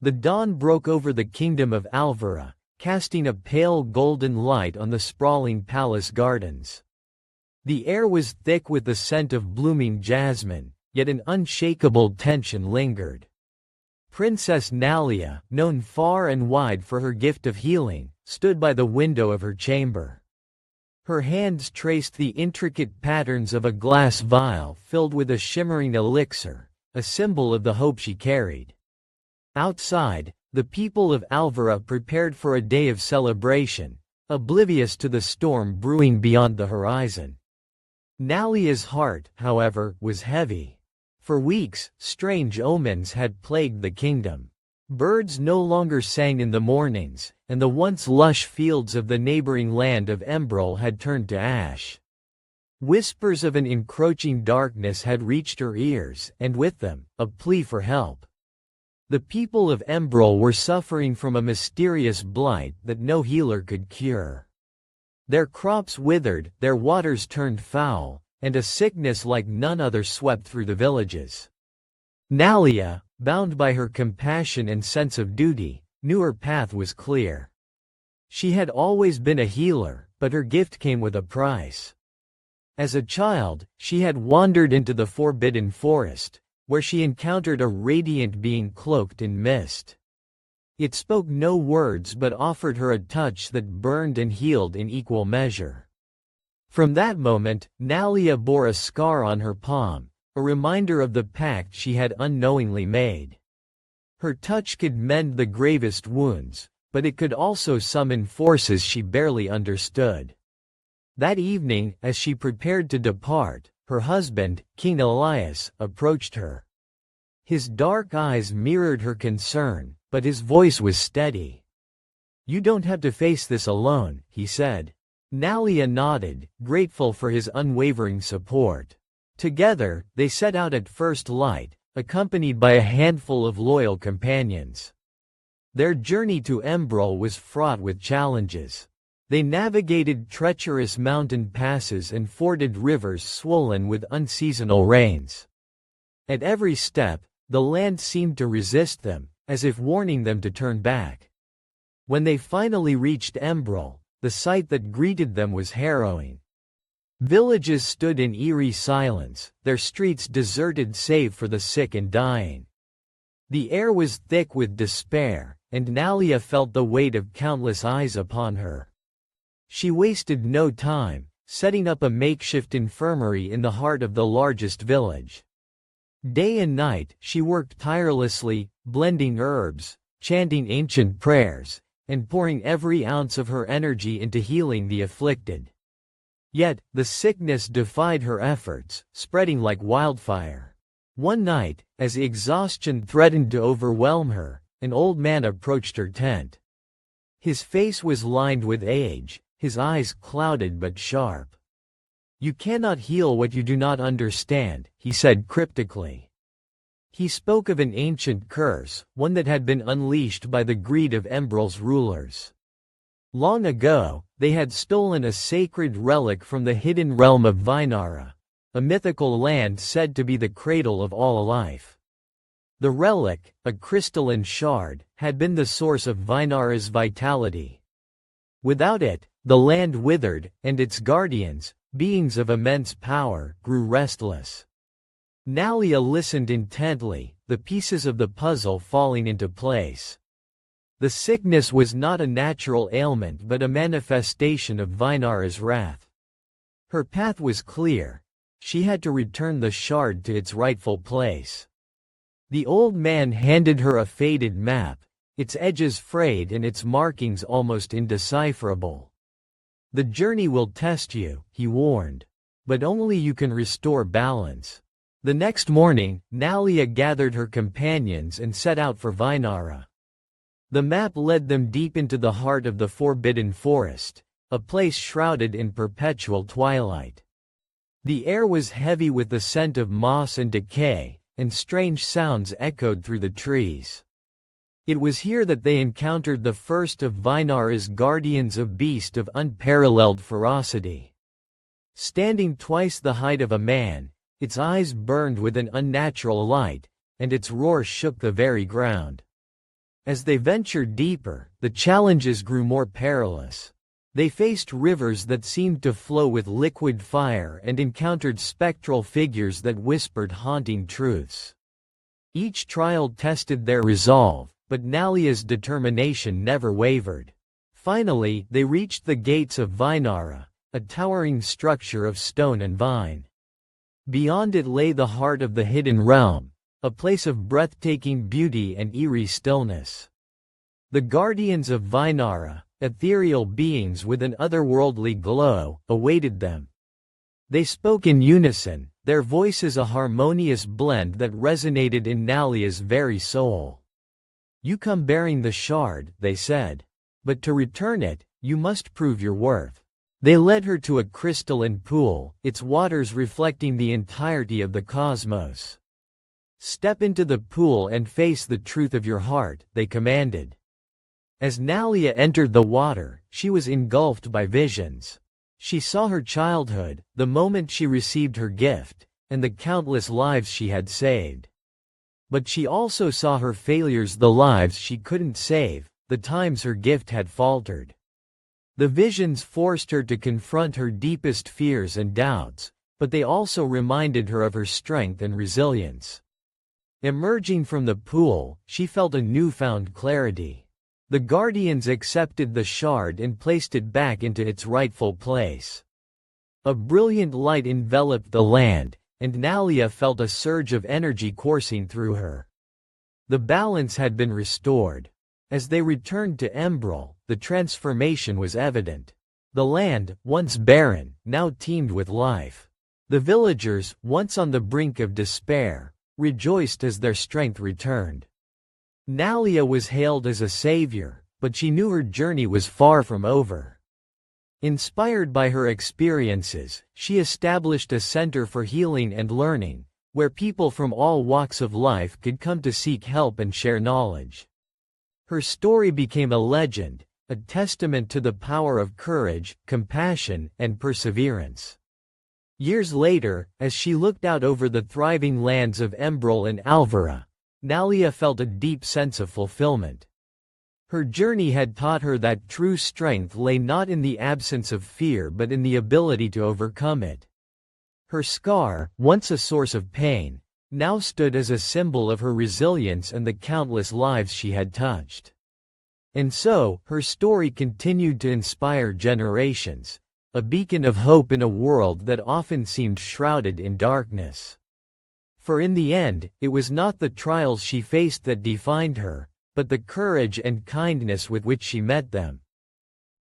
The dawn broke over the kingdom of Alvera, casting a pale golden light on the sprawling palace gardens. The air was thick with the scent of blooming jasmine, yet an unshakable tension lingered. Princess Nalia, known far and wide for her gift of healing, stood by the window of her chamber. Her hands traced the intricate patterns of a glass vial filled with a shimmering elixir, a symbol of the hope she carried. Outside, the people of Alvera prepared for a day of celebration, oblivious to the storm brewing beyond the horizon. Nalia's heart, however, was heavy. For weeks, strange omens had plagued the kingdom. Birds no longer sang in the mornings, and the once lush fields of the neighboring land of Embrol had turned to ash. Whispers of an encroaching darkness had reached her ears, and with them, a plea for help. The people of Embrol were suffering from a mysterious blight that no healer could cure. Their crops withered, their waters turned foul, and a sickness like none other swept through the villages. Nalia, bound by her compassion and sense of duty, knew her path was clear. She had always been a healer, but her gift came with a price. As a child, she had wandered into the forbidden forest, where she encountered a radiant being cloaked in mist. It spoke no words but offered her a touch that burned and healed in equal measure. From that moment, Nalia bore a scar on her palm, a reminder of the pact she had unknowingly made. Her touch could mend the gravest wounds, but it could also summon forces she barely understood. That evening, as she prepared to depart, her husband, King Elias, approached her. His dark eyes mirrored her concern, but his voice was steady. "You don't have to face this alone," he said. Nalia nodded, grateful for his unwavering support. Together, they set out at first light, accompanied by a handful of loyal companions. Their journey to Embrol was fraught with challenges. They navigated treacherous mountain passes and forded rivers swollen with unseasonal rains. At every step, the land seemed to resist them, as if warning them to turn back. When they finally reached Embrol, the sight that greeted them was harrowing. Villages stood in eerie silence, their streets deserted save for the sick and dying. The air was thick with despair, and Nalia felt the weight of countless eyes upon her. She wasted no time, setting up a makeshift infirmary in the heart of the largest village. Day and night, she worked tirelessly, blending herbs, chanting ancient prayers, and pouring every ounce of her energy into healing the afflicted. Yet, the sickness defied her efforts, spreading like wildfire. One night, as exhaustion threatened to overwhelm her, an old man approached her tent. His face was lined with age, his eyes clouded but sharp. "You cannot heal what you do not understand," he said cryptically. He spoke of an ancient curse, one that had been unleashed by the greed of Embrol's rulers. Long ago, they had stolen a sacred relic from the hidden realm of Vinara, a mythical land said to be the cradle of all life. The relic, a crystalline shard, had been the source of Vinara's vitality. Without it, the land withered, and its guardians, beings of immense power, grew restless. Nalia listened intently, the pieces of the puzzle falling into place. The sickness was not a natural ailment but a manifestation of Vinara's wrath. Her path was clear. She had to return the shard to its rightful place. The old man handed her a faded map, its edges frayed and its markings almost indecipherable. "The journey will test you," he warned. "But only you can restore balance." The next morning, Nalia gathered her companions and set out for Vinara. The map led them deep into the heart of the forbidden forest, a place shrouded in perpetual twilight. The air was heavy with the scent of moss and decay, and strange sounds echoed through the trees. It was here that they encountered the first of Vinara's guardians, a beast of unparalleled ferocity. Standing twice the height of a man, its eyes burned with an unnatural light, and its roar shook the very ground. As they ventured deeper, the challenges grew more perilous. They faced rivers that seemed to flow with liquid fire and encountered spectral figures that whispered haunting truths. Each trial tested their resolve, but Nalia's determination never wavered. Finally, they reached the gates of Vinara, a towering structure of stone and vine. Beyond it lay the heart of the hidden realm, a place of breathtaking beauty and eerie stillness. The guardians of Vinara, ethereal beings with an otherworldly glow, awaited them. They spoke in unison, their voices a harmonious blend that resonated in Nalia's very soul. "You come bearing the shard," they said. "But to return it, you must prove your worth." They led her to a crystalline pool, its waters reflecting the entirety of the cosmos. "Step into the pool and face the truth of your heart," they commanded. As Nalia entered the water, she was engulfed by visions. She saw her childhood, the moment she received her gift, and the countless lives she had saved. But she also saw her failures, the lives she couldn't save, the times her gift had faltered. The visions forced her to confront her deepest fears and doubts, but they also reminded her of her strength and resilience. Emerging from the pool, she felt a newfound clarity. The guardians accepted the shard and placed it back into its rightful place. A brilliant light enveloped the land, and Nalia felt a surge of energy coursing through her. The balance had been restored. As they returned to Embrel, the transformation was evident. The land, once barren, now teemed with life. The villagers, once on the brink of despair, rejoiced as their strength returned. Nalia was hailed as a savior, but she knew her journey was far from over. Inspired by her experiences, she established a center for healing and learning, where people from all walks of life could come to seek help and share knowledge. Her story became a legend, a testament to the power of courage, compassion, and perseverance. Years later, as she looked out over the thriving lands of Embrel and Alvera, Nalia felt a deep sense of fulfillment. Her journey had taught her that true strength lay not in the absence of fear but in the ability to overcome it. Her scar, once a source of pain, now stood as a symbol of her resilience and the countless lives she had touched. And so, her story continued to inspire generations, a beacon of hope in a world that often seemed shrouded in darkness. For in the end, it was not the trials she faced that defined her, but the courage and kindness with which she met them.